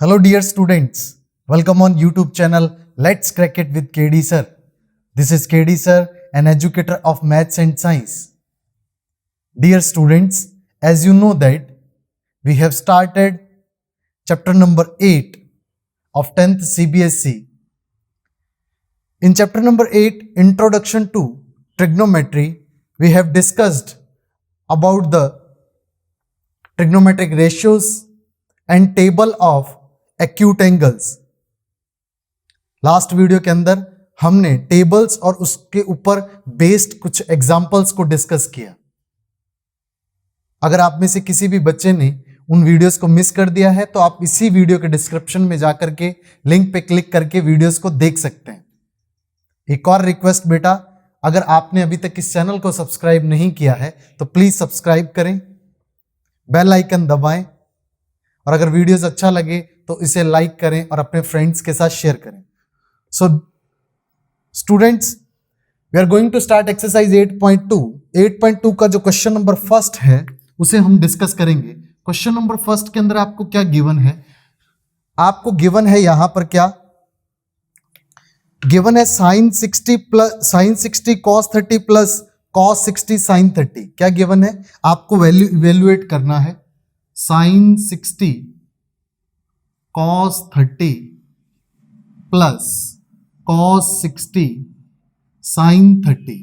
Hello dear students, welcome on YouTube channel Let's Crack It with KD Sir. This is KD Sir, an educator of Maths and Science. Dear students, as you know that we have started chapter number 8 of 10th CBSE. In chapter number 8, Introduction to Trigonometry, we have discussed about the trigonometric ratios and table of acute angles. Last video के अंदर हमने tables और उसके ऊपर based कुछ examples को discuss किया. अगर आप में से किसी भी बच्चे ने उन वीडियोस को मिस कर दिया है तो आप इसी वीडियो के डिस्क्रिप्शन में जाकर के लिंक पे क्लिक करके वीडियोस को देख सकते हैं. एक और रिक्वेस्ट बेटा, अगर आपने अभी तक इस चैनल को सब्सक्राइब नहीं किया है तो प्लीज सब्सक्राइब करें, बेल आइकन दबाएं और अगर वीडियोस अच्छा लगे तो इसे लाइक करें और अपने फ्रेंड्स के साथ शेयर करें. So students, we are going to start exercise 8.2. 8.2 का जो क्वेश्चन नंबर फर्स्ट है उसे हम डिस्कस करेंगे. क्वेश्चन नंबर फर्स्ट के अंदर आपको क्या गिवन है? आपको गिवन है यहां पर क्या गिवन है? sin 60 cos 30 plus cos 60 sin 30. क्या गिवन है? आपको वैल्यू इवेल्युएट करना है. sin 60 cos 30 plus cos 60 sin 30.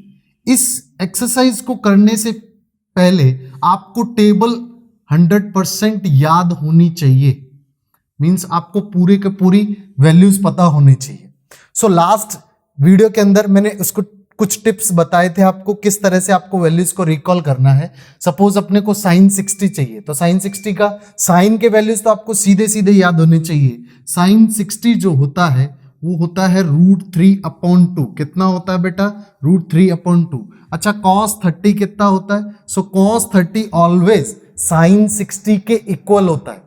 इस एक्सरसाइज को करने से पहले आपको टेबल 100% याद होनी चाहिए. मींस आपको पूरे के पूरी वैल्यूज पता होनी चाहिए. सो लास्ट वीडियो के अंदर मैंने उसको कुछ टिप्स बताए थे आपको किस तरह से आपको वैल्यूज को रिकॉल करना है. सपोज अपने को sin 60 चाहिए तो sin 60 का साइन के वैल्यूज तो आपको सीधे सीधे याद होने चाहिए. sin 60 जो होता है वो होता है √3/2. कितना होता है बेटा? √3/2. अच्छा, cos 30 कितना होता है? सो cos 30 ऑलवेज sin 60 के इक्वल होता है.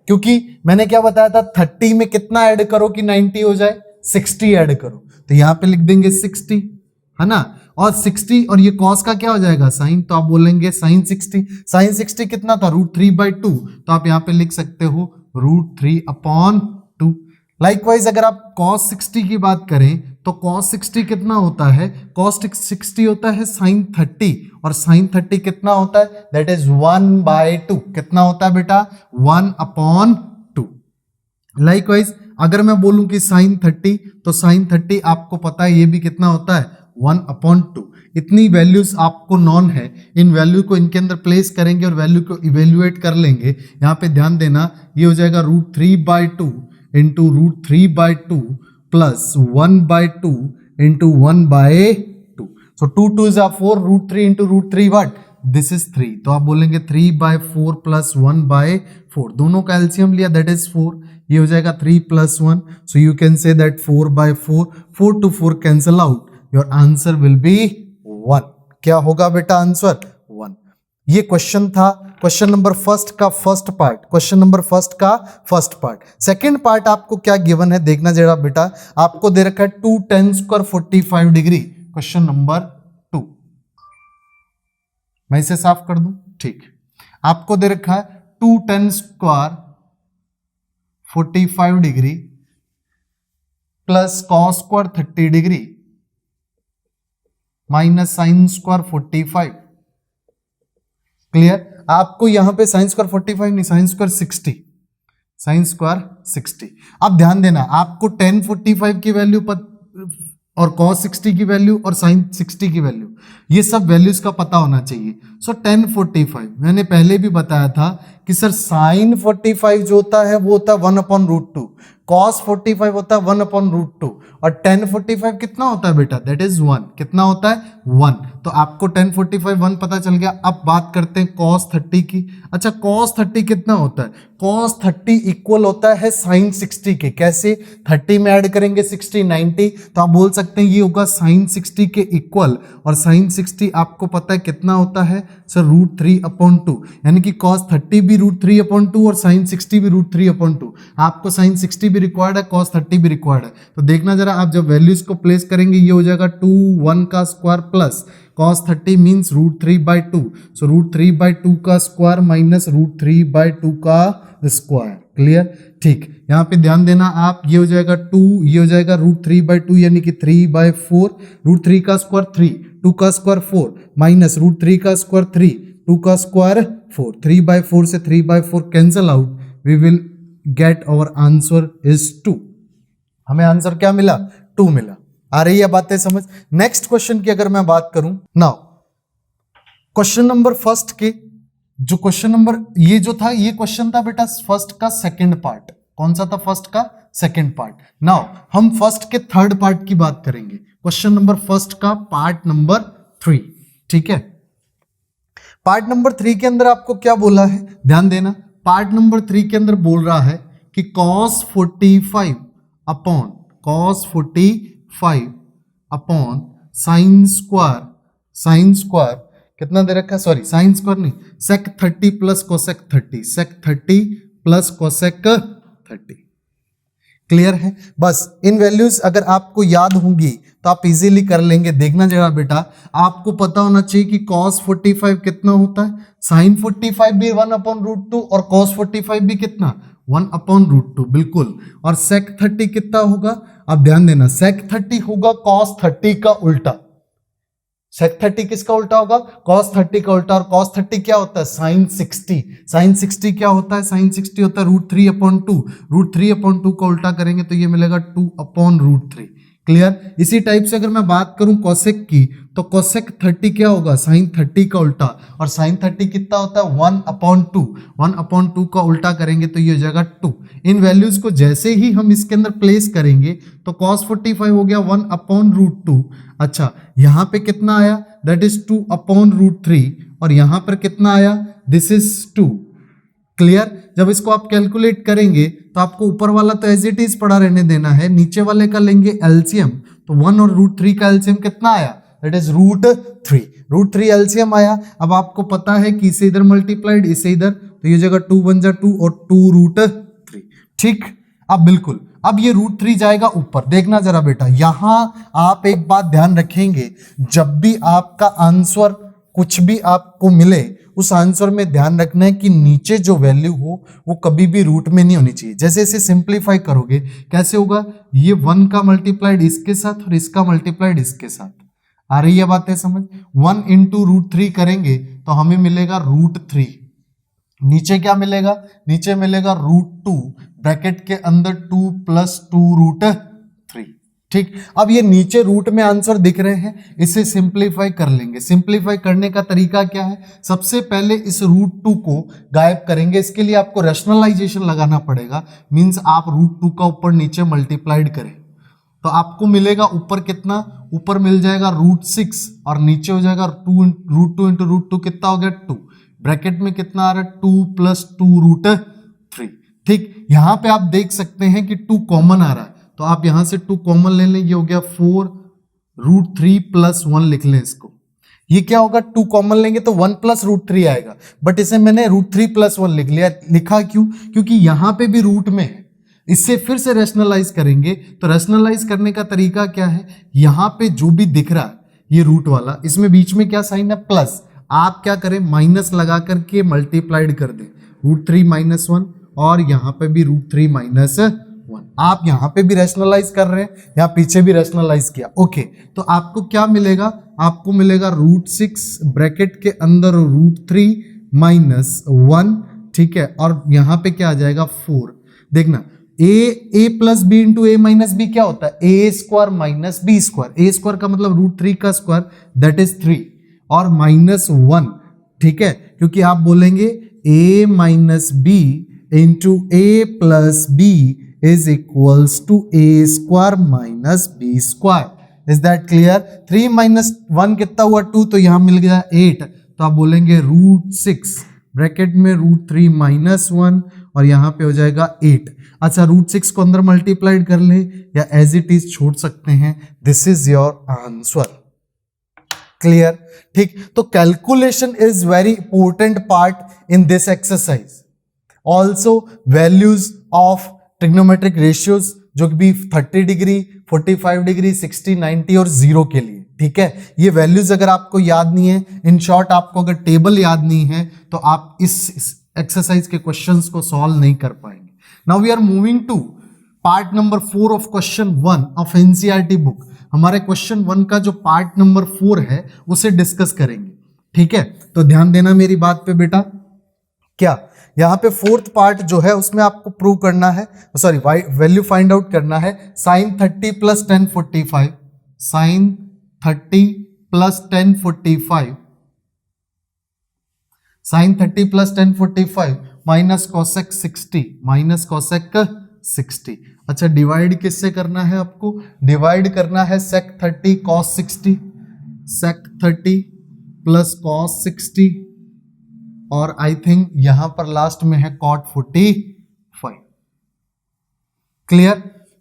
क्योंकि मैंने क्या बताया था, 30 में कितना ऐड करो कि 90 हो जाए? 60 ऐड करो. तो यहां पे लिख देंगे 60, है ना. और 60 और ये cos का क्या हो जाएगा? साइन. तो आप बोलेंगे sin 60. sin 60 कितना था? √3/2. तो आप यहां पे लिख सकते हो √3/2. लाइकवाइज अगर आप cos 60 की बात करें तो cos 60 कितना होता है? cos 60 होता है sin 30 और sin 30 कितना होता है? That is 1/2. कितना होता है बेटा? 1/2. लाइकवाइज अगर मैं बोलूं कि sin 30 तो sin 30 आपको पता है ये भी कितना होता है? 1/2. इतनी वैल्यूज आपको नॉन है. इन वैल्यू को इनके अंदर प्लेस करेंगे और वैल्यू को इवेल्युएट कर लेंगे. यहां पे ध्यान देना, ये हो जाएगा √3/2 into √3/2 plus 1/2 into 1/2. So 2 2 4. √3 into √3 what? This is 3. तो आप बोलेंगे 3/4 प्लस 1/4. दोनों का एलसीएम लिया, दैट इज 4. ये हो जाएगा 3 + 1. So you can say that 4/4. 4 to 4 cancel out. Your answer will be 1. क्या होगा बेटा आंसर? 1. ये क्वेश्चन था क्वेश्चन नंबर फर्स्ट का first part. Question number first का फर्स्ट पार्ट. सेकंड पार्ट आपको क्या गिवन है देखना जरा बेटा. आपको दे रखा है 2 tan square 45 degree. Question number 2. मैं इसे साफ कर दूं? ठीक. आपको दे रखा है 2 tan square 45 degree plus cos square 30 degree minus sin square 45. Clear? आपको यहां पे sin square 45 नहीं, sin square 60. sin square 60. अब ध्यान देना, आपको tan 45 की वैल्यू और cos 60 की वैल्यू और sin 60 की वैल्यू, ये सब वैल्यूज का पता होना चाहिए. सो tan 45 मैंने पहले भी बताया था कि सर sin 45 जो होता है वो होता है 1/√2. cos 45 होता है 1/√2 और tan 45 कितना होता है बेटा? That is 1. कितना होता है? 1. तो आपको tan 45 1 पता चल गया. अब बात करते हैं cos 30 की. अच्छा, cos 30 कितना होता है? cos 30 इक्वल होता है sin 60 के. कैसे? 30 में ऐड करेंगे 60 90. तो आप बोल सकते हैं ये होगा sin 60 के इक्वल. और sin 60 आपको पता है कितना होता है सर? √3/2. यानी कि cos 30 भी √3/2 और sin 60 भी √3/2. आपको sin 60 भी रिक्वायर्ड है, cos 30 भी रिक्वायर्ड है. तो देखना जरा, आप जब वैल्यूज को प्लेस करेंगे ये हो जाएगा 2 1 का स्क्वायर प्लस cos 30 मीन्स √3/2, सो √3/2 का स्क्वायर माइनस √3/2 का स्क्वायर। क्लियर? ठीक, यहाँ पे ध्यान देना आप, ये हो जाएगा 2, ये हो जाएगा √3/2 यानी कि 3/4, √3 का स्क्वायर 3, 2 का स्क्वायर 4 माइनस √3 का स्क्वायर 3, 2 का स्क्वायर 4, 3/4 से 3/4 cancel out, we will get our answer is 2। हमें आंसर क्या मिला? 2 मिला। आ रही है बातें समझ? नेक्स्ट क्वेश्चन की अगर मैं बात करूं, नाउ क्वेश्चन नंबर फर्स्ट के जो क्वेश्चन नंबर ये जो था, ये क्वेश्चन था बेटा फर्स्ट का सेकंड पार्ट। कौन सा था? फर्स्ट का सेकंड पार्ट। नाउ हम फर्स्ट के थर्ड पार्ट की बात करेंगे, क्वेश्चन नंबर फर्स्ट का पार्ट नंबर 3। ठीक है, पार्ट नंबर 3 के अंदर आपको क्या बोला है, ध्यान देना। पार्ट नंबर 3 के अंदर बोल रहा है कि cos 45 अपॉन साइन स्क्वायर कितना दे रखा है? सॉरी, साइन स्क्वायर नहीं, sec 30 plus cosec 30, sec 30 plus cosec 30। Clear है? बस इन वैल्यूज अगर आपको याद होंगी तो आप इजीली कर लेंगे। देखना जरा बेटा, आपको पता होना चाहिए कि cos 45 कितना होता है, sin 45 भी 1/√2 और cos 45 भी कितना? 1/√2। बिल्कुल। और sec 30 कितना होगा? अब ध्यान देना, sec 30 होगा cos 30 का उल्टा। sec 30 किसका उल्टा होगा? cos 30 का उल्टा। और cos 30 क्या होता है? sin 60। sin 60 क्या होता है? sin 60 होता है √3/2। √3/2 का उल्टा करेंगे तो ये मिलेगा 2/√3। क्लियर? इसी टाइप से अगर मैं बात करूं cosec की, तो cosec 30 क्या होगा? sin 30 का उल्टा। और sin 30 कितना होता है? 1/2। 1/2 का उल्टा करेंगे तो ये हो जाएगा 2। इन वैल्यूज को जैसे ही हम इसके अंदर प्लेस करेंगे तो cos 45 हो गया 1/√2। अच्छा, यहां पे कितना आया? That is 2/√3। और यहां पर कितना आया? This is 2। क्लियर? जब इसको आप कैलकुलेट करेंगे तो आपको ऊपर वाला तो एज इट इज पड़ा रहने देना है, नीचे वाले का लेंगे एलसीएम। तो 1 और √3 का एलसीएम कितना आया? That is √3। √3 एलसीएम आया। अब आपको पता है कि इसे इधर मल्टीप्लाइड, इसे इधर, तो ये जगह 2 1 जा 2 और 2√3। ठीक, अब बिल्कुल, अब ये √3 जाएगा ऊपर। देखना जरा बेटा, यहां आप एक बात ध्यान रखेंगे, जब भी आपका आंसर कुछ भी आपको मिले, उस आंसर में ध्यान रखना है कि नीचे जो वैल्यू हो वो कभी भी रूट में नहीं होनी चाहिए। जैसे इसे सिंप्लीफाई करोगे, कैसे होगा? ये 1 का मल्टीप्लाइड इसके साथ और इसका मल्टीप्लाइड इसके साथ। आ रही है बातें समझ? 1 × √3 करेंगे तो हमें मिलेगा √3। नीचे क्या मिलेगा? नीचे मिलेगा √2, ब्रैकेट के अंदर 2 + 2√3। ठीक, अब ये नीचे रूट में आंसर दिख रहे हैं, इसे सिंप्लीफाई कर लेंगे। सिंप्लीफाई करने का तरीका क्या है? सबसे पहले इस √2 को गायब करेंगे। इसके लिए आपको रैशनलाइजेशन लगाना पड़ेगा, मींस आप √2 का ऊपर नीचे मल्टीप्लाइड करें तो आपको मिलेगा ऊपर कितना? ऊपर मिल जाएगा √6 और नीचे हो जाएगा √2 × √2 कितना हो गया? 2। ब्रैकेट में कितना आ रहा है? 2 + 2√3। ठीक, यहां पे आप देख सकते हैं कि 2 कॉमन आ रहा है, तो आप यहां से 2 कॉमन ले लें, ये हो गया 4, √3 + 1 लिख लें इसको। ये क्या होगा? 2 कॉमन लेंगे तो 1 + √3 आएगा, बट इसे मैंने √3 + 1 लिख लिया। लिखा क्यों? क्योंकि यहां पे भी रूट में है। इससे फिर से रैशनलाइज करेंगे, तो रैशनलाइज करने का तरीका क्या है? यहां पे जो भी दिख रहा है ये रूट वाला, इसमें बीच में क्या साइन है? प्लस। आप क्या करें? माइनस लगा करके मल्टीप्लाइड कर दें, √3 - 1 और यहां पे भी √3 - 1। आप यहां पे भी रैशनलाइज कर रहे हैं, यहां पीछे भी रैशनलाइज किया। ओके, तो आपको क्या मिलेगा? आपको मिलेगा √6 ब्रैकेट के अंदर √3 - 1। ठीक है, और यहां पे क्या आ जाएगा? 4। देखना, a + b × a - b क्या होता है? a² - b²। a² का मतलब √3 का स्क्वायर, दैट इज 3 और -1। ठीक है, क्योंकि आप बोलेंगे a - b × a + b is equals to a² - b²। Is that clear? 3 - 1 कितना हुआ? 2, तो यहां मिल गया 8। तो आप बोलेंगे √6 ब्रैकेट में √3 - 1 और यहां पे हो जाएगा 8। अच्छा, √6 को अंदर मल्टीप्लाइड कर ले या एज इट इज छोड़ सकते हैं। This is your answer. Clear? ठीक, तो calculation is very important part in this exercise. Also values of trigonometric ratios, जो कि भी 30 डिग्री, 45 डिग्री, 60, 90 और 0 के लिए। ठीक है, ये वैल्यूज अगर आपको याद नहीं है, इन शॉर्ट आपको अगर टेबल याद नहीं है तो आप इस एक्सरसाइज के क्वेश्चंस को सॉल्व नहीं कर पाएंगे। Now we are moving to part number 4 of question 1 of NCERT book. हमारे क्वेश्चन 1 का जो पार्ट नंबर 4 है उसे डिस्कस करेंगे, ठीक है। तो ध्यान देना मेरी बात पे बेटा। क्या यहाँ पे 4th पार्ट जो है उसमें आपको प्रूव करना है, सॉरी वैल्यू फाइंड आउट करना है sin 30 plus 1045, sin 30 plus 1045, sin 30 plus 1045 minus cosec 60, minus cosec 60। अच्छा, डिवाइड किससे करना है आपको? डिवाइड करना है sec 30 cos 60, sec 30 plus cos 60, और आई थिंक यहां पर लास्ट में है cot 45। क्लियर?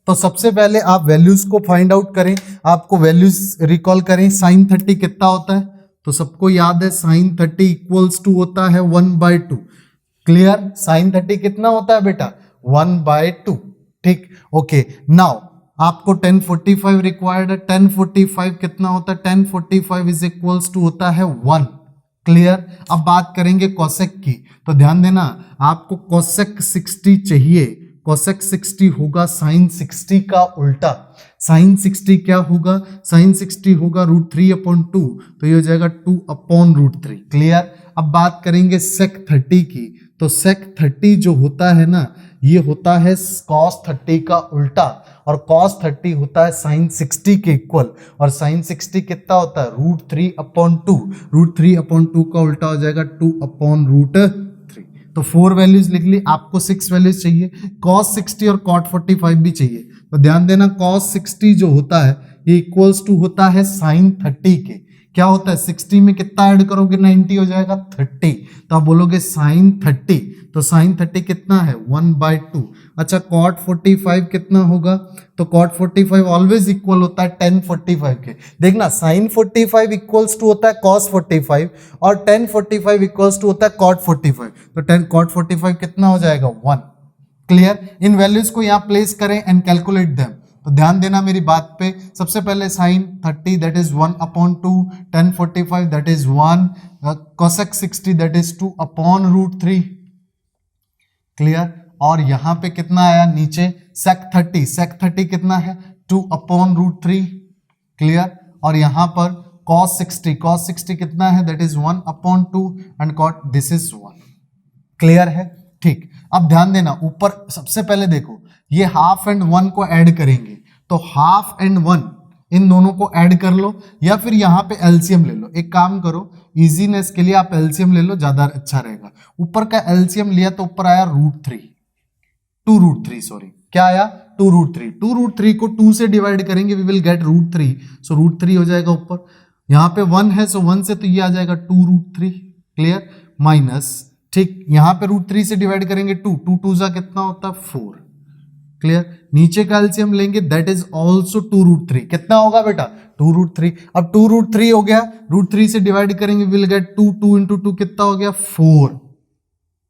तो सबसे पहले आप वैल्यूज को फाइंड आउट करें, आपको वैल्यूज रिकॉल करें। sin 30 कितना होता है? तो सबको याद है sin 30 इक्वल्स टू होता है 1/2। क्लियर? sin 30 कितना होता है बेटा? 1/2। ठीक, ओके। नाउ आपको 1045 रिक्वायर्ड है। 1045 कितना होता है? 1045 इज इक्वल्स टू होता है 1। क्लियर? अब बात करेंगे कोसेक की, तो ध्यान देना आपको कोसेक 60 चाहिए। कोसेक 60 होगा साइन 60 का उल्टा। साइन 60 क्या होगा? साइन 60 होगा √3/2, तो ये हो जाएगा 2/√3। क्लियर? अब बात करेंगे सेक 30 की, तो सेक 30 जो होता है ना, ये होता है cos 30 का उल्टा, और cos 30 होता है sin 60 के इक्वल, और sin 60 कितना होता है? √3/2। √3/2 का उल्टा हो जाएगा 2/√3। तो 4 वैल्यूज लिख ली, आपको 6 वैल्यूज चाहिए। cos 60 और cot 45 भी चाहिए। तो ध्यान देना cos 60 जो होता है ये इक्वल्स टू होता है sin 30 के। क्या होता है? 60 में कितना ऐड करोगे? 90 हो जाएगा 30। तो आप बोलोगे sin 30, तो sin 30 कितना है? 1/2। अच्छा, cot 45 कितना होगा? तो cot 45 ऑलवेज इक्वल होता है 1045 के। देखना sin 45 इक्वल्स टू होता है cos 45, और 1045 इक्वल्स टू होता है cot 45। तो 10 cot 45 कितना हो जाएगा? 1। क्लियर? इन वैल्यूज को यहाँ प्लेस करें एंड कैलकुलेट देम। तो ध्यान देना मेरी बात पे। सबसे पहले sin 30 that is 1/2, 1045 that is 1, cosec 60 that is 2/√3। Clear? और यहां पे कितना आया नीचे? sec 30, sec 30 कितना है? 2/√3। क्लियर? और यहां पर cos 60, cos 60 कितना है? That is 1/2 and cot this is 1। Clear है? ठीक। अब ध्यान देना, ऊपर सबसे पहले देखो ये हाफ एंड 1 को ऐड करेंगे, तो हाफ एंड 1 इन दोनों को ऐड कर लो, या फिर यहां पे एलसीएम ले लो। एक काम करो, इजीनेस के लिए आप एलसीएम ले लो, ज्यादा अच्छा रहेगा। ऊपर का एलसीएम लिया तो ऊपर आया √3 सॉरी, क्या आया? 2√3। 2√3 को 2 से डिवाइड करेंगे, वी विल गेट √3, सो √3 हो जाएगा ऊपर। यहाँ पे 1 है, सो 1 से तो ये आ जाएगा 2√3। क्लियर? माइनस, ठीक, यहाँ पे √3 से डिवाइड करेंगे 2, 2 2 जा कितना होता है? 4। क्लियर? नीचे का एलसीएम लेंगे, दैट इज ऑल्सो 2√3। कितना होगा बेटा? 2√3। अब 2√3 हो गया, √3 से डिवाइड करेंगे, विल गेट 2, 2 इंटू 2 कितना हो गया? 4।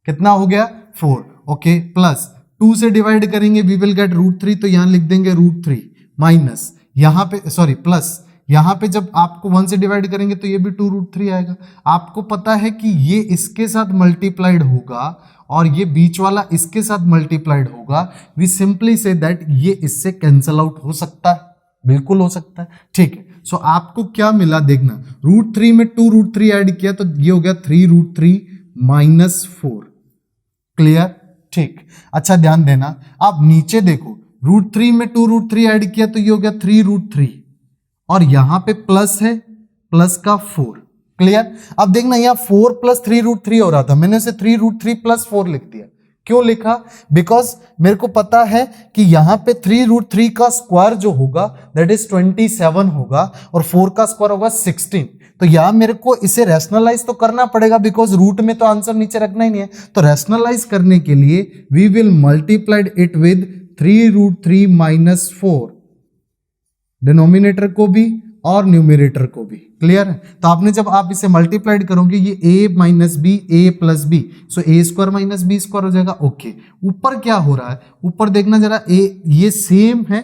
कितना हो गया? 4। ओके, प्लस 2 से डिवाइड करेंगे, वी विल गेट √3, तो यहां लिख देंगे √3, माइनस यहां पे सॉरी प्लस यहां पे जब आपको 1 से डिवाइड करेंगे तो ये भी 2√3 आएगा। आपको पता है कि ये इसके साथ मल्टीप्लाइड होगा और ये बीच वाला इसके साथ मल्टीप्लाइड होगा। वी सिंपली से दैट ये इससे कैंसल आउट हो सकता है, बिल्कुल हो सकता है। ठीक है, सो आपको क्या मिला देखना, √3 में 2√3 ऐड किया तो ये हो गया 3√3 माइनस 4। क्लियर? ठीक। अच्छा, ध्यान देना, अब नीचे देखो, √3 में 2√3 ऐड किया तो ये हो गया 3√3, और यहां पे प्लस है, प्लस का 4। क्लियर? अब देखना यहाँ 4 प्लस 3√3 हो रहा था, मैंने उसे 3√3 प्लस 4 लिख दिया। क्यों लिखा? बिकॉज मेरे को पता है कि यहां पे 3√3 का स्क्वायर जो होगा दैट इज 27 होगा, और 4 का स्क्वायर होगा 16। तो यहां मेरे को इसे रैशनलाइज तो करना पड़ेगा, बिकॉज रूट में तो आंसर नीचे रखना ही नहीं है। तो रैशनलाइज करने के लिए we will multiplied it with 3√3 minus 4, denominator को भी और न्यूमरेटर को भी। क्लियर है? तो आपने जब आप इसे मल्टीप्लाइड करोगे, ये a minus b, a plus b, so a square minus b square हो जाएगा। ओके, ऊपर क्या हो रहा है? ऊपर देखना जरा, a ये सेम है,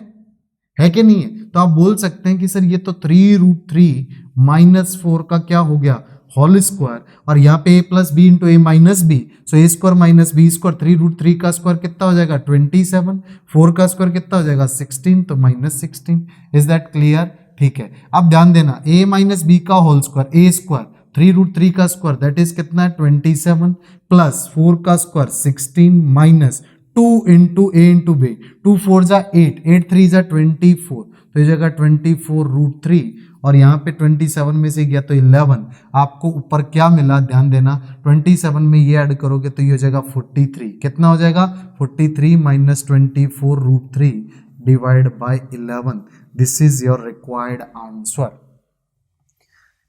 है कि नहीं है? तो आप बोल सकते हैं कि सर ये तो 3√3 माइनस 4 का क्या हो गया, होल स्क्वायर, और यहाँ पे a plus b into a minus b, so a square minus b square, 3√3 का स्क्वायर कितना हो जाएगा 27, 4 का स्क्वायर कितना हो जाएगा 16, तो -16। Is that clear? ठीक है, अब ध्यान देना a माइनस बी का होल स्क्वायर, ए स्क्वायर 3√3 का स्क्वायर दैट इज कितना है 27, प्लस 4 का स्क्वायर 16 माइनस 2 इंटू ए इंटू बी, 2 4 जा 8, 8 3 जा 24, तो ये जगह 24√3, और यहाँ पे 27 में से गया तो 11, आपको ऊपर क्या मिला ध्यान देना, 27 में ये ऐड करोगे तो ये हो जाएगा 43, कितना हो जाएगा 43 minus 24√3 divide by 11, this is your required answer.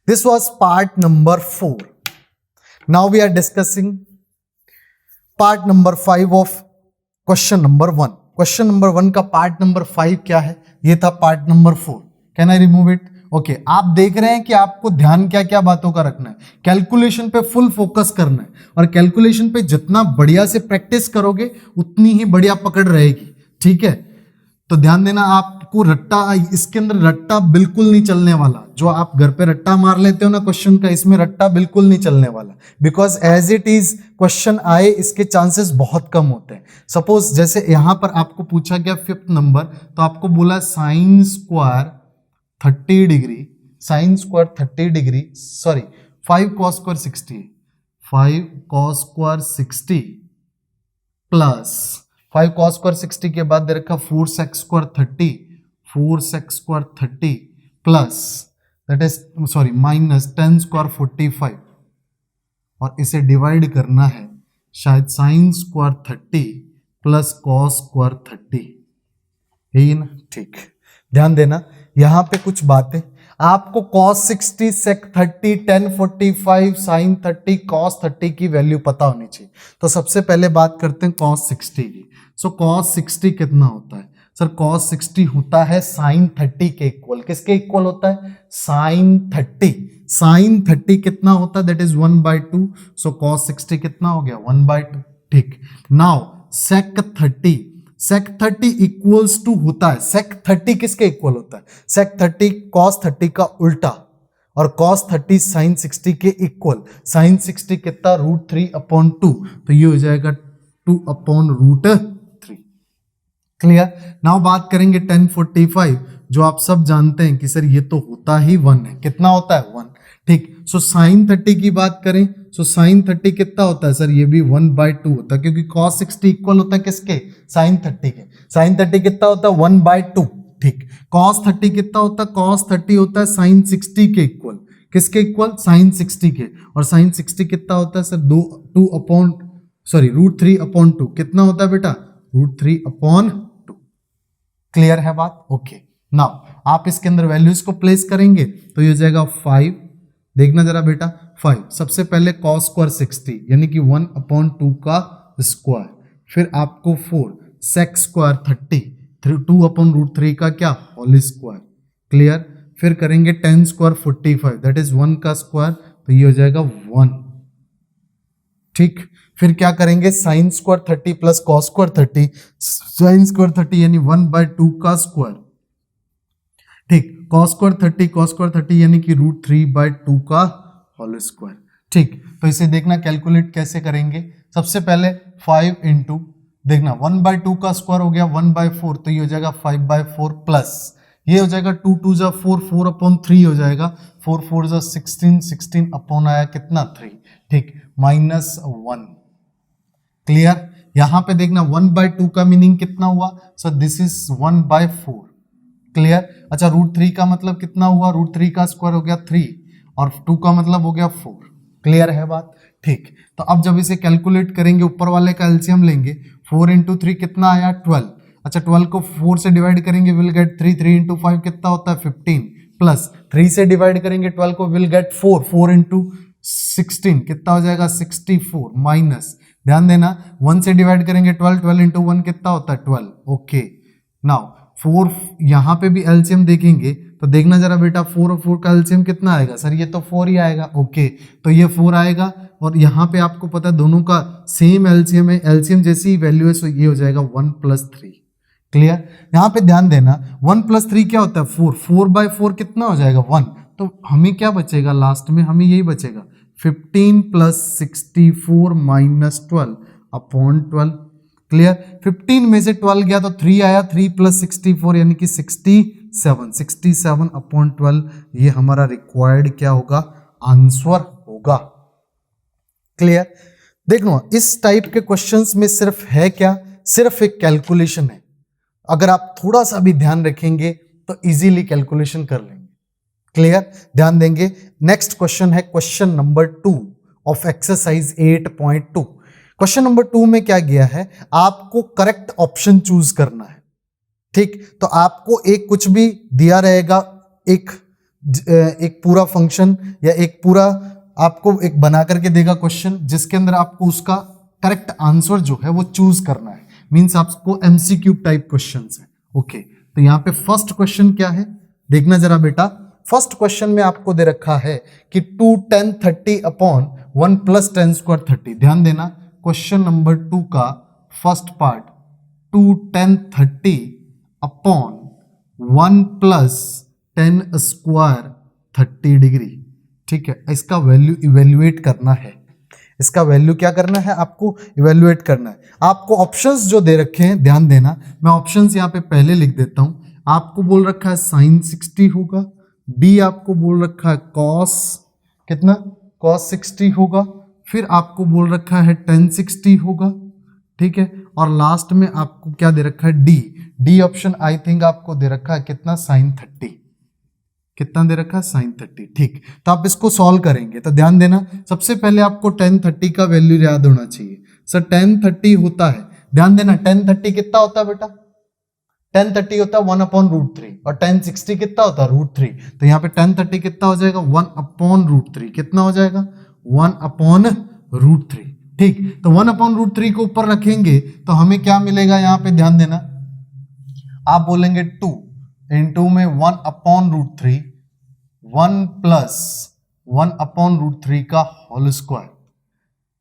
This was part number 4। Now we are discussing part number 5 of question number 1। Question number 1 का पार्ट नंबर 5 क्या है, ये था part number 4। Can I remove it? Okay, आप देख रहे हैं कि आपको ध्यान क्या क्या बातों का रखना है, कैलकुलेशन पे फुल फोकस करना है, और कैलकुलेशन पे जितना बढ़िया से प्रैक्टिस करोगे उतनी ही बढ़िया पकड़ रहेगी, ठीक है? तो ध्यान देना, आपको रट्टा, इसके अंदर रट्टा बिल्कुल नहीं चलने वाला। जो आप घर पे रट्टा मार लेते हो ना क्वेश्चन का, इसमें रट्टा बिल्कुल नहीं चलने वाला, because as it is question आए इसके चांसेस बहुत कम होते हैं। सपोज जैसे यहां पर आपको पूछा गया 5th नंबर, तो आपको बोला sine square 30 degree, sine square 30 degree, sorry 5 cos square 60, 5 cos square 60 plus 5 cos square 60 के बाद दे रखा 4 sec square 30, 4 sec square 30 plus that is sorry minus 10 square 45, और इसे डिवाइड करना है शायद sine square 30 plus cos square 30, यही ना? ठीक, ध्यान देना यहां पे कुछ बातें, आपको cos 60, sec 30, tan 45, sin 30, cos 30 की वैल्यू पता होनी चाहिए। तो सबसे पहले बात करते हैं cos 60 की। सो cos 60 कितना होता है सर? cos 60 होता है sin 30 के इक्वल। किसके इक्वल होता है? sin 30। sin 30 कितना होता है? That is 1/2। सो cos 60 कितना हो गया 1/2। ठीक, now sec 30, sec 30 equals to होता है, sec 30 किसके इक्वल होता है? sec 30 cos 30 का उल्टा, और cos 30 sin 60 के इक्वल। sin 60 कितना √3/2, तो ये हो जाएगा 2/√3। क्लियर? नाउ बात करेंगे tan 45, जो आप सब जानते हैं कि सर ये तो होता ही 1 है। कितना होता है 1। ठीक, सो sin 30 की बात करें, सो sin 30 कितना होता है सर? ये भी 1/2 होता है, क्योंकि cos 60 इक्वल होता है किसके? sin 30 के। sin 30 कितना होता है 1/2। ठीक, cos 30 कितना होता है? cos 30 होता है sin 60 के इक्वल। किसके इक्वल? sin 60 के। और sin 60 कितना होता है सर? √3/2 कितना होता है बेटा? √3/2। क्लियर है बात? ओके, नाउ आप इसके अंदर वैल्यूज को प्लेस करेंगे तो ये हो जाएगा 5। देखना जरा बेटा, 5 सबसे पहले cos स्क्वायर 60 यानी कि 1/2 का स्क्वायर, फिर आपको 4 sec स्क्वायर 30, 2/√3 का क्या होल स्क्वायर। क्लियर? फिर करेंगे 10 स्क्वायर 45 दैट इज 1 का स्क्वायर, तो ये हो जाएगा 1। ठीक, फिर क्या करेंगे sin square 30 plus cos square 30, sin square 30 यानी 1/2 का स्क्वायर। ठीक, cos स्क्वायर 30 यानी कि √3/2 का होल स्क्वायर। ठीक, तो इसे देखना कैलकुलेट कैसे करेंगे। सबसे पहले 5 इंटू, देखना 1/2 का स्क्वायर हो गया 1/4, तो ये हो जाएगा 5/4 प्लस ये हो जाएगा 2 2 जा 4, 4/3 हो जाएगा, 4 4 जा 16, 16 अपॉन आया कितना 3। ठीक, -1। क्लियर? यहां पे देखना 1/2 का मीनिंग कितना हुआ? So this is 1/4। क्लियर? अच्छा, √3 का मतलब कितना हुआ? √3 का स्क्वायर हो गया 3, और 2 का मतलब हो गया 4। क्लियर है बात? ठीक, तो अब जब इसे कैलकुलेट करेंगे ऊपर वाले का एलसीएम लेंगे, 4 इंटू 3 कितना आया 12। अच्छा, 12 को 4 से डिवाइड करेंगे विल गेट 3, 3 इंटू 5 कितना होता है 15, प्लस 3 से डिवाइड करेंगे 12 को विल गेट 4, 4 इंटू 16 कितना हो जाएगा 64, माइनस ध्यान देना 1 से डिवाइड करेंगे 12, 12 इंटू 1 कितना होता है 12। ओके, नाउ 4 यहाँ पे भी एलसीएम देखेंगे तो देखना जरा बेटा 4 और 4 का एलसीएम कितना आएगा? सर ये तो 4 ही आएगा। ओके, तो ये 4 आएगा, और यहाँ पे आपको पता है दोनों का सेम एलसीएम है, एलसीएम जैसी ही वैल्यू है, सो ये हो जाएगा 1 + 3। क्लियर? यहां पे ध्यान देना 1 + 3 क्या होता है 4, 4/4 कितना हो जाएगा 1, तो हमें क्या बचेगा लास्ट में, हमें यही बचेगा 15 + 64 - 12/12। क्लियर? 15 में से 12 गया तो 3 आया, 3 + 64 यानी कि 67, 67/12 ये हमारा रिक्वायर्ड क्या होगा, आंसर होगा। क्लियर? देखो इस टाइप के क्वेश्चंस में सिर्फ है क्या, सिर्फ एक कैलकुलेशन है। अगर आप थोड़ा सा भी ध्यान रखेंगे तो इजीली कैलकुलेशन कर लेंगे। क्लियर? ध्यान देंगे। नेक्स्ट क्वेश्चन है question number 2 of exercise 8.2। Question number 2 में क्या गया है, आपको करेक्ट ऑप्शन चूज करना है। ठीक, तो आपको एक कुछ भी दिया रहेगा, एक पूरा फंक्शन या एक पूरा आपको एक बना करके देगा क्वेश्चन, जिसके अंदर आपको उसका करेक्ट आंसर जो है वो चूज करना है। मींस आपको एमसीक्यू टाइप क्वेश्चंस है। ओके, तो यहाँ पे फर्स्ट क्वेश्चन क्या है, देखना जरा बेटा। फर्स्ट क्वेश्चन में आपको दे रखा है कि 2 10 30/1 + 10² 30। ध्यान देना, क्वेश्चन नंबर 2 का फर्स्ट पार्ट 2 10 30/1 + 10² 30 डिग्री। ठीक है, इसका वैल्यू इवेल्युएट करना है। इसका वैल्यू क्या करना है, आपको इवेल्युएट करना है। आपको ऑप्शंस जो दे रखे हैं ध्यान देना, मैं ऑप्शंस यहाँ पे पहले लिख देता हूं। आपको बोल रखा है sin 60 होगा, बी आपको बोल रखा है cos कितना, cos 60 होगा, फिर आपको बोल रखा है tan 60 होगा। ठीक है, और लास्ट में आपको क्या दे रखा है, डी ऑप्शन आई थिंक आपको दे रखा है कितना, sin 30। कितना दे रखा है, sin 30। ठीक, तो आप इसको सॉल्व करेंगे तो ध्यान देना, सबसे पहले आपको tan 30 का वैल्यू याद होना चाहिए। सर tan 30 होता है, ध्यान देना tan 30 कितना होता है बेटा, tan 30 होता है 1/√3 और tan 60 कितना होता है √3। तो यहाँ पे tan 30 कितना हो जाएगा 1/√3। कितना हो जाएगा 1/√3। ठीक, तो 1/√3 को ऊपर रखेंगे तो हमें क्या मिलेगा, यहाँ पे ध्यान देना, आप बोलेंगे 2 into में 1/√3, 1 + 1/√3 का होल स्क्वायर।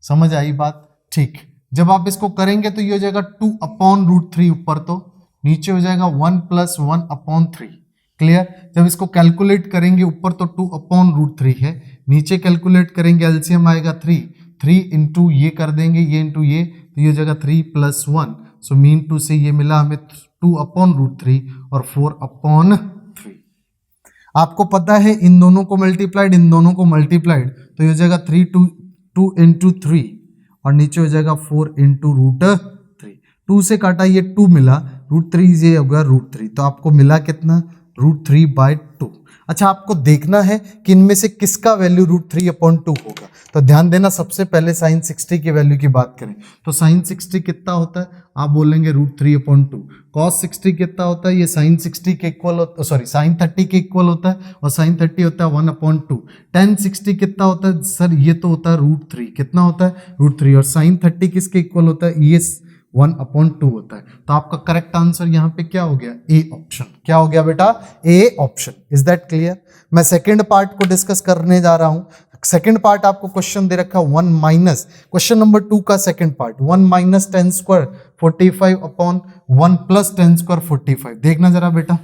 समझ आई बात? ठीक, जब आप इसको करेंगे तो ये हो जाएगा 2/√3 ऊपर, तो नीचे हो जाएगा 1 + 1/3। क्लियर? जब इसको कैलकुलेट करेंगे ऊपर तो 2/√3 है, नीचे कैलकुलेट करेंगे एलसीएम आएगा 3 इंटू ये कर देंगे, ये इंटू ये, तो ये हो जाएगा 3 + 1। सो मीन टू से ये मिला हमें 2/√3 और 4/3। आपको पता है इन दोनों को मल्टीप्लाइड, इन दोनों को मल्टीप्लाइड, तो ये हो जाएगा 2 इंटू 3 और नीचे हो जाएगा 4 इंटू √3। 2 से काटा ये 2 मिला, √3 ये होगा √3, तो आपको मिला कितना, √3/2। अच्छा, आपको देखना है कि इनमें से किसका वैल्यू √3/2 होगा। तो ध्यान देना, सबसे पहले sin 60 की वैल्यू की बात करें तो sin 60 कितना होता है, आप बोलेंगे √3/2। cos 60 कितना होता है, ये sin 60 के इक्वल होता है, सॉरी sin 30 के इक्वल होता है, और sin 30 होता है 1/2। tan 60 कितना होता है सर, ये तो होता है √3। कितना होता है, √3, और sin 30 किसके इक्वल होता है, ये 1/2 होता है। तो आपका करेक्ट आंसर यहाँ पे क्या हो गया, ए ऑप्शन। क्या हो गया बेटा, A option. Is that clear? मैं सेकंड पार्ट को डिस्कस करने जा रहा हूं। सेकंड पार्ट आपको क्वेश्चन दे रखा 1 माइनस, क्वेश्चन नंबर 2 का सेकंड पार्ट 1 - 10² 45/1 + 10² 45। देखना जरा बेटा,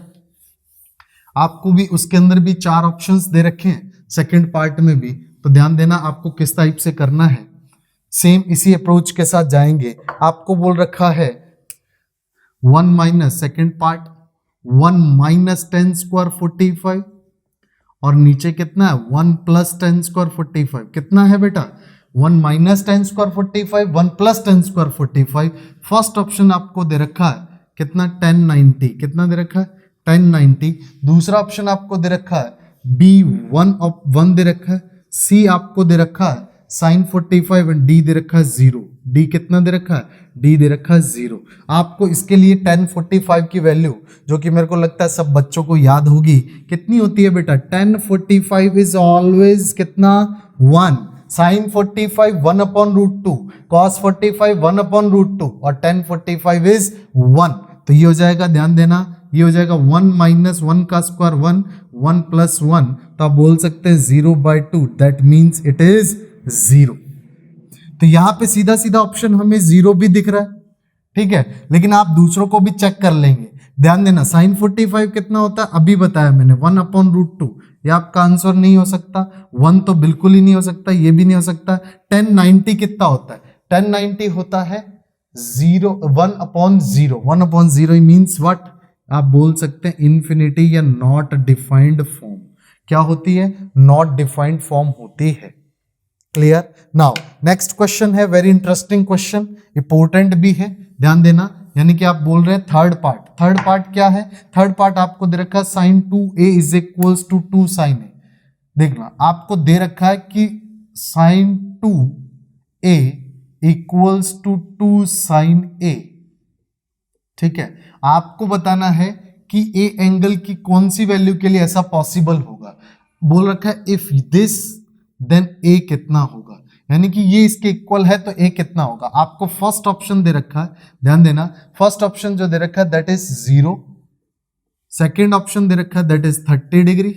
आपको भी उसके अंदर भी 4 ऑप्शंस दे रखे हैं सेकंड पार्ट में भी, तो ध्यान देना आपको किस टाइप से करना है। सेम इसी अप्रोच के साथ जाएंगे। आपको बोल रखा है 1 माइनस सेकेंड पार्ट 1 - 10² 45 और नीचे कितना है 1 + 10² 45। कितना है बेटा 1 - 10² 45, 1 + 10² 45। फर्स्ट ऑप्शन आपको दे रखा है कितना 1090। कितना दे रखा है 1090। दूसरा ऑप्शन आपको दे रखा है B 1 दे रखा है, C आपको दे रखा है sin 45 एंड D दे रखा है 0। D कितना दे रखा है, D दे रखा है 0। आपको इसके लिए 1045 की वैल्यू जो कि मेरे को लगता है सब बच्चों को याद होगी, कितनी होती है बेटा 1045 इज ऑलवेज कितना 1, sin 45 1/√2, cos 45 1/√2 और 1045 इज 1। तो ये हो जाएगा, ध्यान देना, ये हो जाएगा 1 - 1 का स्क्वायर 1, 1 + 1, तो आप बोल सकते हैं 0/2, दैट मीन्स इट इज 0। तो यहां पे सीधा सीधा ऑप्शन हमें 0 भी दिख रहा है, ठीक है, लेकिन आप दूसरों को भी चेक कर लेंगे। ध्यान देना, साइन 45 कितना होता है अभी बताया मैंने, 1/√2। ये आपका आंसर नहीं हो सकता, 1 तो बिल्कुल ही नहीं हो सकता, ये भी नहीं हो सकता। 1090 कितना होता है? 1090 होता है 1/0। 1/0 मीन्स व्हाट? आप बोल सकते हैं इंफिनिटी या नॉट डिफाइंड फॉर्म। क्या होती है? नॉट डिफाइंड फॉर्म होती है। क्लियर? नाउ नेक्स्ट क्वेश्चन है, वेरी इंटरेस्टिंग क्वेश्चन, इंपॉर्टेंट भी है, ध्यान देना। यानी कि आप बोल रहे हैं थर्ड पार्ट। थर्ड पार्ट क्या है? थर्ड पार्ट आपको दे रखा है sin 2a is equals to 2 sin a। देखना, आपको दे रखा है कि sin 2a equals to 2 sin a। ठीक है, आपको बताना है कि ए एंगल की कौन सी वैल्यू के लिए ऐसा पॉसिबल होगा। बोल रखा है इफ दिस देन ए कितना होगा, यानी कि ये इसके इक्वल है तो ए कितना होगा। आपको फर्स्ट ऑप्शन दे रखा है, ध्यान देना, फर्स्ट ऑप्शन जो दे रखा है दैट इज 0, सेकेंड ऑप्शन दे रखा है that is 30 degree,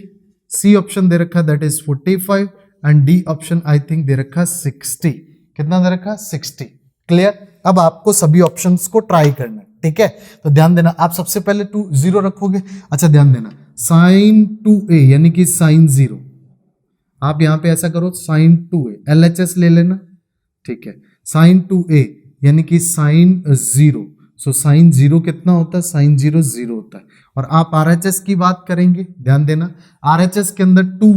C option दे रखा है that is 45 and D option I think दे रखा है 60। कितना दे रखा है? 60। क्लियर? अब आपको सभी ऑप्शंस को ट्राई करना है, ठीक है। तो ध्यान देना, आप सबसे पहले 0 रखोगे। अच्छा ध्यान देना, sin 2a यानी कि sin 0, आप यहां पे ऐसा करो sin 2a, LHS ले लेना, ठीक है। sin 2a यानी कि sin 0, सो sin 0 कितना होता है? sin 0 0 होता है। और आप RHS की बात करेंगे, ध्यान देना, RHS के अंदर 2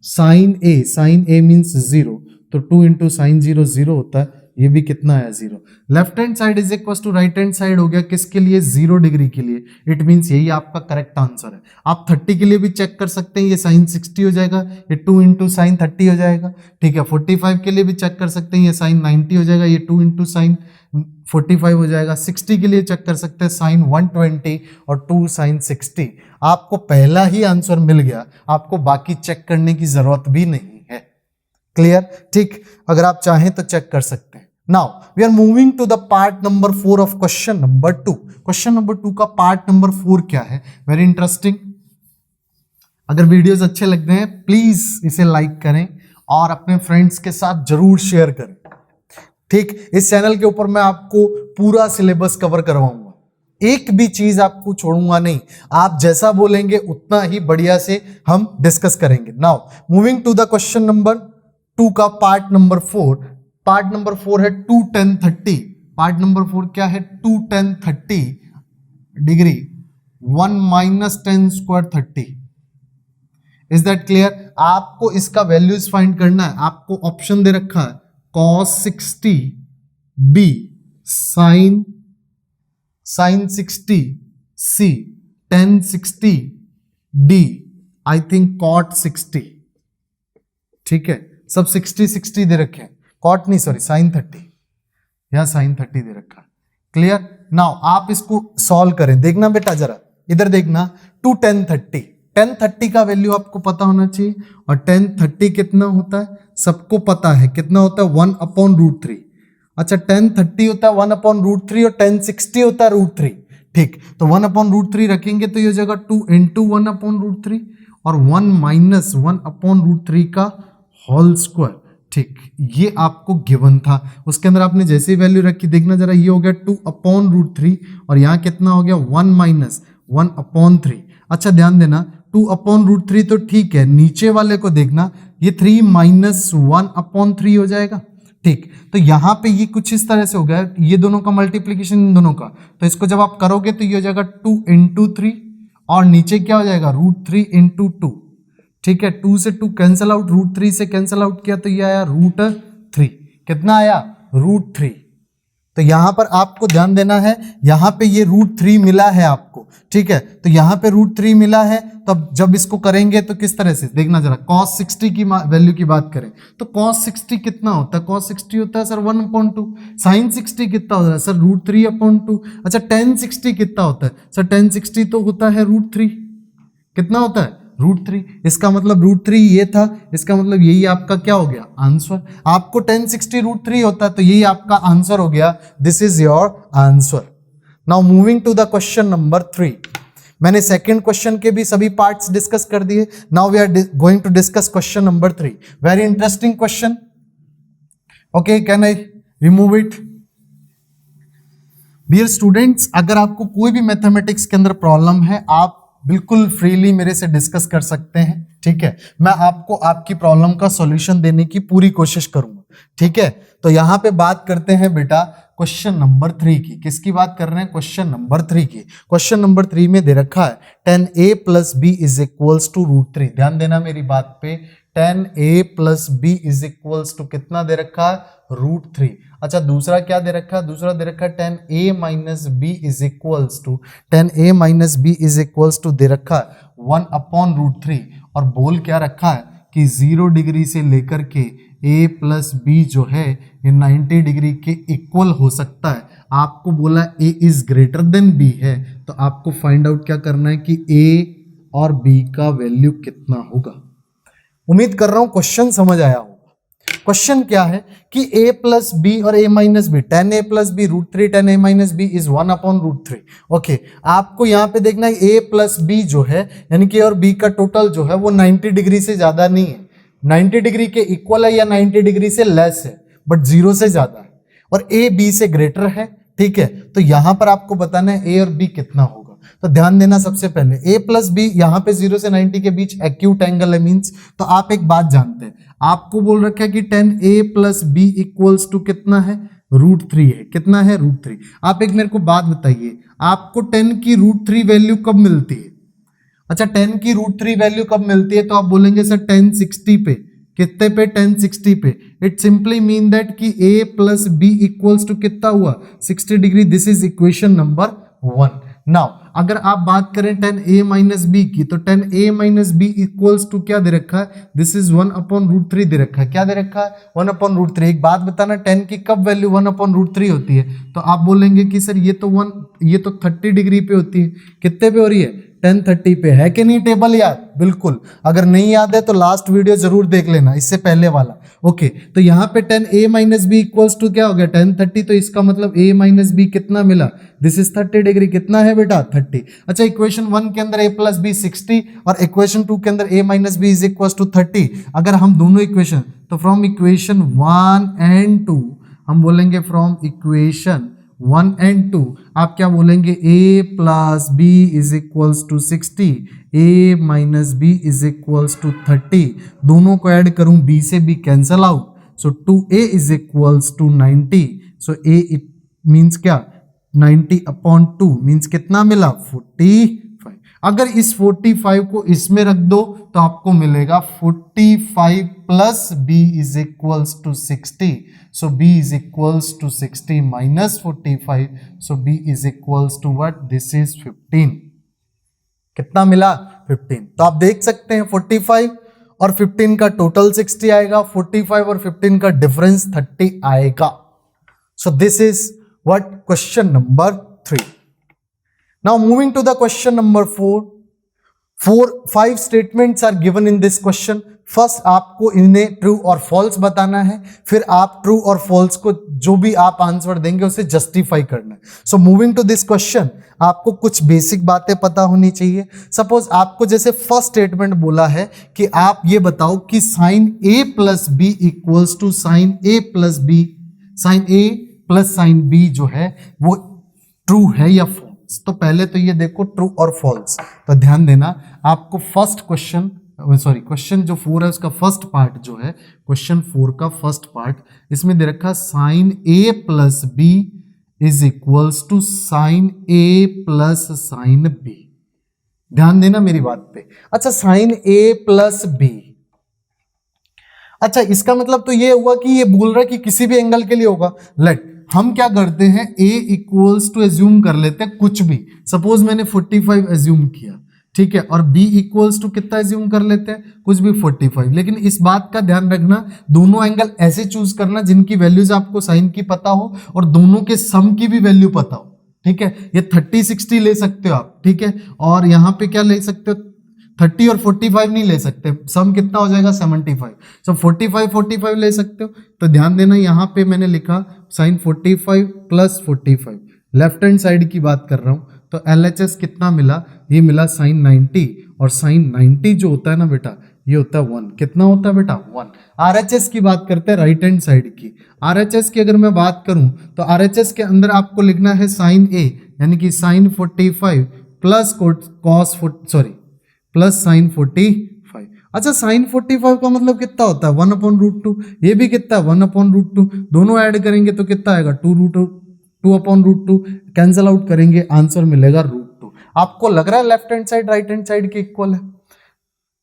sin a मीन्स 0, तो 2 इंटू साइन 0 0 होता है, ये भी कितना है? 0। Left hand side is equal to right hand side हो गया, किसके लिए? 0 डिग्री के लिए। इट मींस यही आपका करेक्ट आंसर है। आप 30 के लिए भी चेक कर सकते हैं, ये साइन 60 हो जाएगा, ये 2 इंटू साइन 30 हो जाएगा, ठीक है। 45 के लिए भी चेक कर सकते हैं, ये साइन 90 हो जाएगा, ये 2 इंटू साइन 45 हो जाएगा। 60 के लिए चेक कर सकते हैं, साइन 120 और 2 साइन 60। आपको पहला ही आंसर मिल गया, आपको बाकी चेक करने की जरूरत भी नहीं है। क्लियर? ठीक, अगर आप चाहें तो चेक कर सकते हैं। Now we are moving to the part number 4 of question number 2। Question number 2 का पार्ट नंबर 4 क्या है? Very interesting. अगर वीडियोस अच्छे लग रहे हैं प्लीज इसे लाइक करें और अपने फ्रेंड्स के साथ जरूर शेयर करें। ठीक, इस चैनल के ऊपर मैं आपको पूरा सिलेबस कवर करवाऊंगा, एक भी चीज आपको छोड़ूंगा नहीं। आप जैसा बोलेंगे उतना ही बढ़िया से हम डिस्कस करेंगे। Now moving to the question number 2 का पार्ट नंबर 4। पार्ट नंबर 4 है 2 10 30। पार्ट नंबर 4 क्या है? 2 10 30 degree 1 minus 10 square 30। Is that clear? आपको इसका वैल्यूज फाइंड करना है। आपको ऑप्शन दे रखा है cos 60 b, sin 60 c, tan 60 d, I think cot 60। ठीक है, सब 60 60 दे रखे हैं, cot नहीं सॉरी sin 30, या sin 30 दे रखा है। क्लियर? नाउ आप इसको सॉल्व करें, देखना बेटा जरा इधर देखना, 2 10 30। 10 30 का वैल्यू आपको पता होना चाहिए, और 10 30 कितना होता है? सबको पता है कितना होता है? 1/√3। अच्छा 10 30 होता है 1/√3 और 10 60 होता है √3। ठीक, तो 1/√3 रखेंगे तो ये हो जाएगा 2 इंटू 1/√3 और 1 माइनस 1/√3 का होल स्क्वायर। ठीक, ये आपको गिवन था, उसके अंदर आपने जैसी वैल्यू रखी, देखना जरा, ये हो गया 2/√3 और यहाँ कितना हो गया? 1 माइनस 1/3। अच्छा ध्यान देना, 2/√3 तो ठीक है, नीचे वाले को देखना, ये 3 माइनस 1/3 हो जाएगा। ठीक, तो यहाँ पे ये कुछ इस तरह से हो गया, ये दोनों का मल्टीप्लीकेशन इन दोनों का, तो इसको जब आप करोगे तो ये हो जाएगा 2 इंटू 3 और नीचे क्या हो जाएगा? √3 इंटू 2। ठीक है, 2 से 2 कैंसिल आउट, √3 से कैंसिल आउट किया तो ये आया √3। कितना आया? √3। तो यहां पर आपको ध्यान देना है, यहां पे ये √3 मिला है आपको। ठीक है, तो यहां पे √3 मिला है, तो जब इसको करेंगे तो किस तरह से देखना जरा, cos 60 की वैल्यू की बात करें तो cos 60 कितना होता है? cos 60 होता है सर 1/2। sin 60 कितना होता है सर? √3/2। अच्छा tan 60 कितना होता है सर? tan 60 तो होता है √3। कितना होता है? √3। इसका मतलब √3 ये था, इसका मतलब यही आपका क्या हो गया? आंसर। आपको tan 60 √3 होता है तो यही आपका आंसर हो गया। This is your answer. Now moving to the question number 3। मैंने सेकंड क्वेश्चन के भी सभी पार्ट्स डिस्कस कर दिए। Now we are going to discuss question number 3। Very interesting question. Okay, can I remove it? Dear students, अगर आपको कोई भी मैथमेटिक्स के अंदर प्रॉब्लम है, आप बिल्कुल फ्रीली मेरे से डिस्कस कर सकते हैं, ठीक है। मैं आपको आपकी प्रॉब्लम का सॉल्यूशन देने की पूरी कोशिश करूंगा, ठीक है। तो यहाँ पे बात करते हैं बेटा क्वेश्चन नंबर 3 की। किसकी बात कर रहे हैं? क्वेश्चन नंबर 3 की। क्वेश्चन नंबर 3 में दे रखा है 10a plus b is equals to √3। ध्यान देना मेरी बात पे, 10a plus b is equals to कितना दे रखा है? √3। अच्छा, दूसरा क्या दे रखा है? दूसरा दे रखा है 10a minus B is equals to 10a minus B is equals to दे रखा है 1/√3। और बोल क्या रखा है कि 0 डिग्री से लेकर के a प्लस बी जो है ये 90 डिग्री के इक्वल हो सकता है। आपको बोला a is greater then b है, तो आपको फाइंड आउट क्या करना है कि a और b का वैल्यू कितना होगा। उम्मीद कर रहा हूं क्वेश्चन समझ आया होगा। क्वेश्चन क्या है कि a प्लस बी और a minus b, 10a plus b √3 10a minus B is 1/√3। Okay, आपको यहाँ पे देखना है a प्लस बी जो है यानी कि और b का टोटल जो है वो 90 डिग्री से ज्यादा नहीं है, 90 डिग्री के इक्वल है या 90 डिग्री से लेस है, बट 0 से ज्यादा है, और a b से ग्रेटर है, ठीक है। तो यहां पर आपको बताना है a और b कितना होगा। तो ध्यान देना, सबसे पहले a प्लस बी, यहाँ पे 0 से 90 के बीच एक्यूट एंगल है मीन्स, तो आप एक बात जानते हैं, आपको बोल रखा है कि 10a plus b equals to कितना है? √3 है। कितना है? √3। आप एक मेरे को बात बताइए, आपको 10 की √3 वैल्यू कब मिलती है? अच्छा, 10 की √3 वैल्यू कब मिलती है? तो आप बोलेंगे सर 1060 पे। कितने पे? 1060 पे। इट सिंपली मीन दैट कि a plus b equals to कितना हुआ? 60 degree. This is equation number 1। Now अगर आप बात करें 10a माइनस बी की, तो 10a minus B equals to क्या दे रखा है? दिस इज 1/√3 दे रखा है। क्या दे रखा है? 1/√3। एक बात बताना, 10 की कब वैल्यू 1/√3 होती है? तो आप बोलेंगे कि सर ये तो 30 डिग्री पे होती है। कितने पे हो रही है? 1030 पे। है कि नहीं टेबल याद? बिल्कुल। अगर नहीं याद है तो लास्ट वीडियो जरूर देख लेना, इससे पहले वाला। ओके, तो यहाँ पे 10a minus B equals to क्या हो गया? 1030। तो इसका मतलब a माइनस बी कितना मिला? This is 30 degree. कितना है बेटा? 30। अच्छा, इक्वेशन 1 के अंदर a प्लस बी 60 और इक्वेशन 2 के अंदर a minus B is equals to 30। अगर हम दोनों इक्वेशन, तो फ्रॉम इक्वेशन 1 एंड 2 हम बोलेंगे, फ्रॉम इक्वेशन 1 एंड 2 आप क्या बोलेंगे? a plus b is equals to 60, a minus B is equals to 30। दोनों को ऐड करूं, b से b cancel out, so 2a is equals to 90। So a it means क्या? 90/2 मीन्स कितना मिला? 45। अगर इस 45 को इसमें रख दो तो आपको मिलेगा 45 plus b is equals to 60। So b is equals to 60 minus 45, so b is equals to what? This is 15। कितना मिला? 15। तो आप देख सकते हैं 45 और 15 का टोटल 60 आएगा, 45 और 15 का डिफरेंस 30 आएगा। So this is what? Question number 3। Now moving to the question number 4. 5 statements are given in this question. First आपको इन्हें ट्रू और फॉल्स बताना है, फिर आप ट्रू और फॉल्स को जो भी आप आंसर देंगे उसे जस्टिफाई करना है। So moving to this question, आपको कुछ बेसिक बातें पता होनी चाहिए। सपोज आपको जैसे फर्स्ट स्टेटमेंट बोला है कि आप ये बताओ कि sine a plus b equals to sine a plus b, sine a plus sine b जो है वो ट्रू है या फॉल्स। तो पहले तो ये देखो ट्रू और फॉल्स। तो ध्यान देना, आपको फर्स्ट क्वेश्चन जो 4 है उसका फर्स्ट पार्ट जो है, क्वेश्चन 4 का फर्स्ट पार्ट, इसमें दे रखा sine a plus b is equals to sine a plus sine b। ध्यान देना मेरी बात पे। अच्छा, साइन a प्लस b, अच्छा इसका मतलब तो ये हुआ कि ये बोल रहा है कि किसी भी एंगल के लिए होगा। लेट हम क्या करते हैं, a इक्वल्स टू एज्यूम कर लेते हैं कुछ भी। सपोज मैंने 45 एज्यूम किया, ठीक है, और b इक्वल्स टू कितना एज्यूम कर लेते हैं? कुछ भी 45। लेकिन इस बात का ध्यान रखना, दोनों एंगल ऐसे चूज करना जिनकी वैल्यूज आपको साइन की पता हो और दोनों के सम की भी वैल्यू पता हो, ठीक है। ये 30-60 ले सकते हो आप, ठीक है, और यहाँ पे क्या ले सकते हो? 30 और 45 नहीं ले सकते, सम कितना हो जाएगा? 75। सो 45 ले सकते हो। तो ध्यान देना, यहाँ पे मैंने लिखा sine 45 plus 45, left hand side की बात कर रहा हूँ। तो LHS कितना मिला? ये मिला साइन 90, और साइन 90 जो होता है ना बेटा, ये होता है 1। कितना होता है बेटा 1। आरएचएस की बात करते हैं राइट हैंड साइड की। आरएचएस की अगर मैं बात करूं तो आरएचएस के अंदर आपको लिखना है साइन ए यानी कि sine 45 plus cos plus sine 45। अच्छा साइन 45 का मतलब कितना होता है 1/√2। ये भी कितना है 1/√2। दोनों ऐड करेंगे तो कितना आएगा 2/√2 कैंसिल आउट करेंगे आंसर मिलेगा √2। आपको लग रहा है left hand side right hand side के इक्वल है?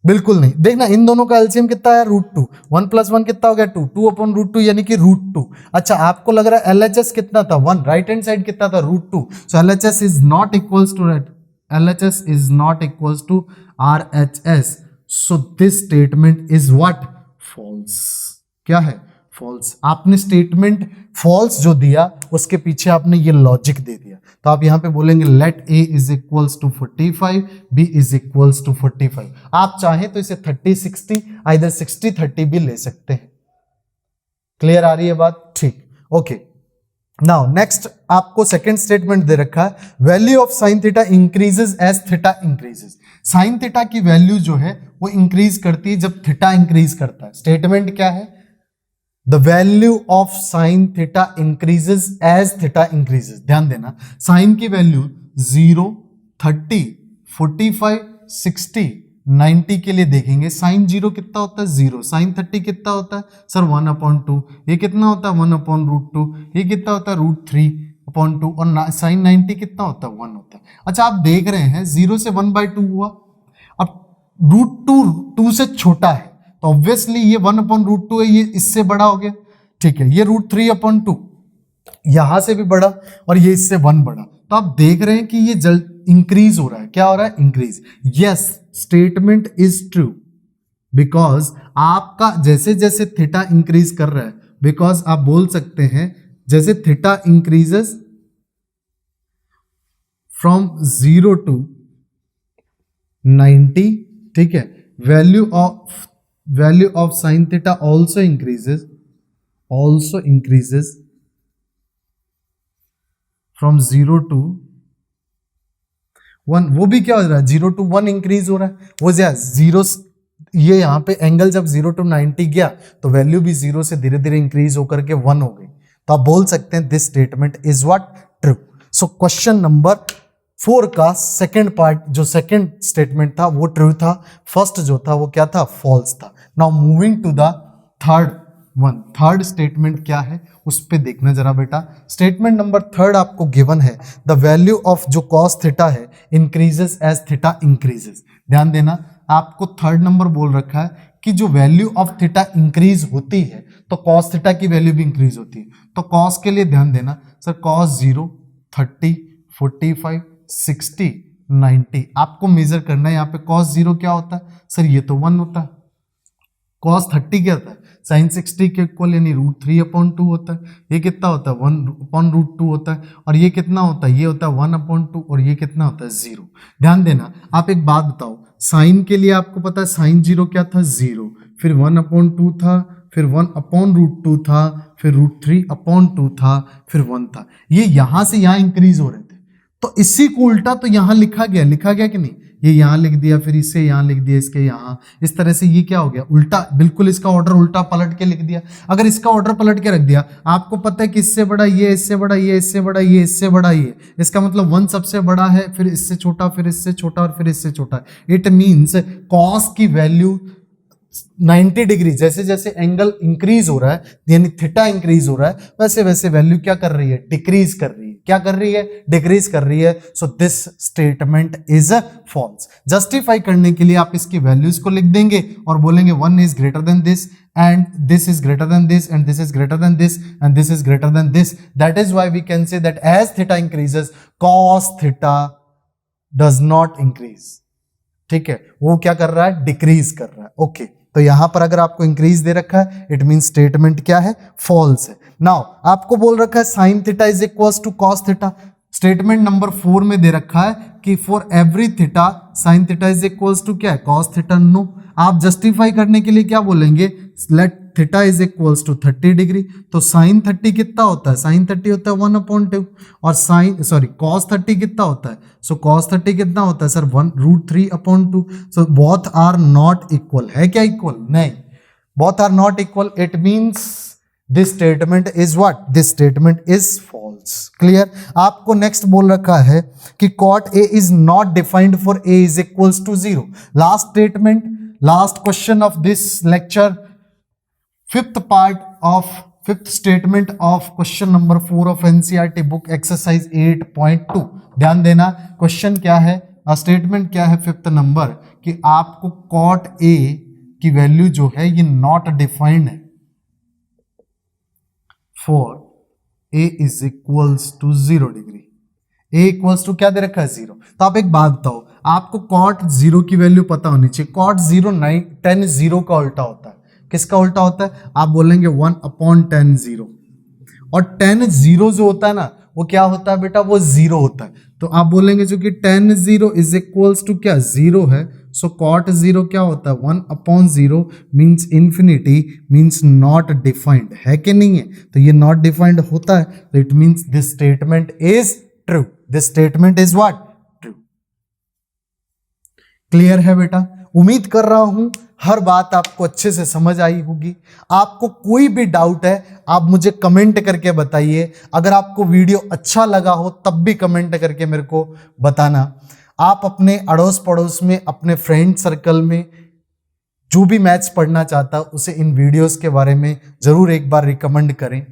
बिल्कुल नहीं। देखना इन दोनों का एलसीएम कितना है √2। 1 + 1 कितना हो गया 2। 2/√2 यानी कि √2। अच्छा आपको लग रहा है एलएचएस कितना था 1। राइट हैंड साइड कितना था √2। So LHS is not equals to RHS. So this statement is what false. क्या है फॉल्स। आपने स्टेटमेंट फॉल्स जो दिया उसके पीछे आपने ये लॉजिक दे दिया। तो आप यहां पे बोलेंगे let a is equals to 45 b is equals to 45। आप चाहें तो इसे 30-60 आइदर 60-30 भी ले सकते हैं। क्लियर आ रही है बात? ठीक ओके। नाउ नेक्स्ट आपको सेकंड स्टेटमेंट दे रखा है value of sine theta increases as theta increases. Sine theta की वैल्यू जो है वो इंक्रीज करती है जब थीटा इंक्रीज करता है। स्टेटमेंट क्या है? The value of sine theta increases as theta increases. ध्यान देना साइन की वैल्यू 0, 30, 45, 60, 90 के लिए देखेंगे। साइन 0 कितना होता है 0। साइन 30 कितना होता है सर 1/2। ये कितना होता है 1/√2। ये कितना होता है √3/2 और साइन 90 कितना होता है 1 होता है। अच्छा आप देख रहे हैं 0 से 1/2 हुआ। अब √2 2 से छोटा है तो ऑब्वियसली ये 1/√2 है, ये इससे बड़ा हो गया। ठीक है ये √3/2 यहां से भी बड़ा और ये इससे 1 बड़ा। तो आप देख रहे हैं कि ये जल्द इंक्रीज हो रहा है। क्या हो रहा है increase. Yes statement is true because आपका जैसे जैसे थीटा इंक्रीज कर रहा है बिकॉज आप बोल सकते हैं जैसे थीटा इंक्रीजेस फ्रॉम 0 to 90। ठीक है value of sin theta also increases from 0 to 1। वो भी क्या हो रहा है 0 to 1 इंक्रीज हो रहा है। वो जीरो ये यहाँ पे एंगल जब 0 to 90 गया तो वैल्यू भी 0 से धीरे धीरे इंक्रीज होकर के 1 हो गई। तो आप बोल सकते हैं this statement is what true. So question number 4 का सेकंड पार्ट जो सेकंड स्टेटमेंट था वो ट्रू था। फर्स्ट जो था वो क्या था फॉल्स था। Now moving to the third one. Third statement क्या है उस पे देखना जरा बेटा। स्टेटमेंट नंबर 3 आपको गिवन है द वैल्यू ऑफ जो कॉस थीटा है इंक्रीजेस एज थीटा इंक्रीजेस। ध्यान देना आपको थर्ड नंबर बोल रखा है कि जो वैल्यू ऑफ थीटा इंक्रीज होती है तो कॉस थीटा की वैल्यू भी इंक्रीज होती है। तो कॉस के लिए ध्यान देना सर कॉस 0, 30, 45, 60, 90 आपको मेजर करना है। यहाँ पे cos 0 क्या होता है सर ये तो 1 होता है। cos 30 क्या होता है sin 60 के इक्वल यानी √3/2 होता है। ये कितना होता है 1/√2 होता है और ये कितना होता है ये होता है 1/2 और ये कितना होता है 0। ध्यान देना आप एक बात बताओ साइन के लिए आपको पता है साइन 0 क्या था 0, फिर 1/2 था, फिर 1/√2 था, फिर √3/2 था, फिर 1 था। ये यहां से यहां इंक्रीज हो रहे थे। तो इसी को उल्टा तो यहां लिखा गया कि नहीं। ये यहां लिख दिया फिर इसे यहां लिख दिया इसके यहां। इस तरह से ये क्या हो गया उल्टा। बिल्कुल इसका ऑर्डर उल्टा पलट के लिख दिया। अगर इसका ऑर्डर पलट के रख दिया आपको पता है कि इससे बड़ा ये, इससे बड़ा ये, इससे बड़ा ये, इससे बड़ा ये। इसका मतलब 1 सबसे बड़ा है, फिर इससे छोटा, फिर इससे छोटा और फिर इससे छोटा। इट मीन्स कॉस की वैल्यू 90 डिग्री जैसे जैसे एंगल इंक्रीज हो रहा है यानी थीटा इंक्रीज हो रहा है वैसे वैसे वैल्यू क्या कर रही है डिक्रीज कर रही है। क्या कर रही है डिक्रीज कर रही है। So this statement is false. Justify करने के लिए आप इसकी वैल्यूज को लिख देंगे और बोलेंगे 1 is greater than this and this is greater than this and this is greater than this and this is greater than this. That is why we can say that as theta increases cos theta does not increase. ठीक है वो क्या कर रहा है decrease कर रहा है। ओके तो यहां पर अगर आपको इंक्रीज दे रखा है इट मीन स्टेटमेंट क्या है फॉल्स है। नाउ आपको बोल रखा है sine theta is equals to cos theta. Statement number 4 में दे रखा है कि for every theta sine theta is equals to क्या है कॉस थीटा। नो आप जस्टिफाई करने के लिए क्या बोलेंगे let theta is equals to 30 degree, तो साइन 30 कितना होता है, साइन 30 होता है 1/2, और कॉस 30 कितना होता है, सो कॉस 30 कितना होता है sir 1√3/2। So both are not equal, है क्या इक्वल, नहीं, both are not equal, it means this statement is what, this statement is false. Clear. आपको नेक्स्ट बोल रखा है कि cot a is not defined for a is equals to 0। Last statement, last question of this lecture, fifth statement of question number 4 of NCERT book exercise 8.2। ध्यान देना, question क्या है, statement क्या है, फिफ्थ नंबर, कि आपको कॉट ए की value जो है ये नॉट डिफाइंड है for a is equals to 0 degree, a equals to क्या दे रखा है 0। तो आप एक बात बताओ, आपको कॉट 0 की वैल्यू पता होनी चाहिए। कॉट 0 tan 0 का उल्टा होता है, किसका उल्टा होता है, आप बोलेंगे 1/tan 0, और tan 0 जो होता है ना वो क्या होता है बेटा, वो 0 होता है। तो आप बोलेंगे जो कि tan 0 इज इक्वल्स टू क्या 0 है, सो कॉट 0 क्या होता है 1/0 means infinity, means not defined, है कि नहीं है। तो ये नॉट डिफाइंड होता है, तो it means this statement is true, this statement is what, true. Clear है बेटा, उम्मीद कर रहा हूं हर बात आपको अच्छे से समझ आई होगी। आपको कोई भी डाउट है आप मुझे कमेंट करके बताइए। अगर आपको वीडियो अच्छा लगा हो तब भी कमेंट करके मेरे को बताना। आप अपने अड़ोस पड़ोस में, अपने फ्रेंड सर्कल में जो भी मैथ्स पढ़ना चाहता उसे इन वीडियोस के बारे में जरूर एक बार रिकमेंड करें।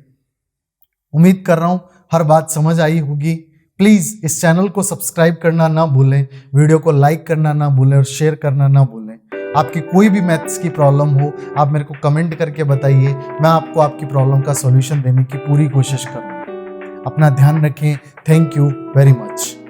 उम्मीद कर रहा हूं हर बात समझ आई होगी। प्लीज इस चैनल को सब्सक्राइब करना ना भूलें, वीडियो को लाइक करना ना भूलें और शेयर करना ना भूलें। आपकी कोई भी मैथ्स की प्रॉब्लम हो आप मेरे को कमेंट करके बताइए, मैं आपको आपकी प्रॉब्लम का सॉल्यूशन देने की पूरी कोशिश करूँगा। अपना ध्यान रखें। Thank you very much.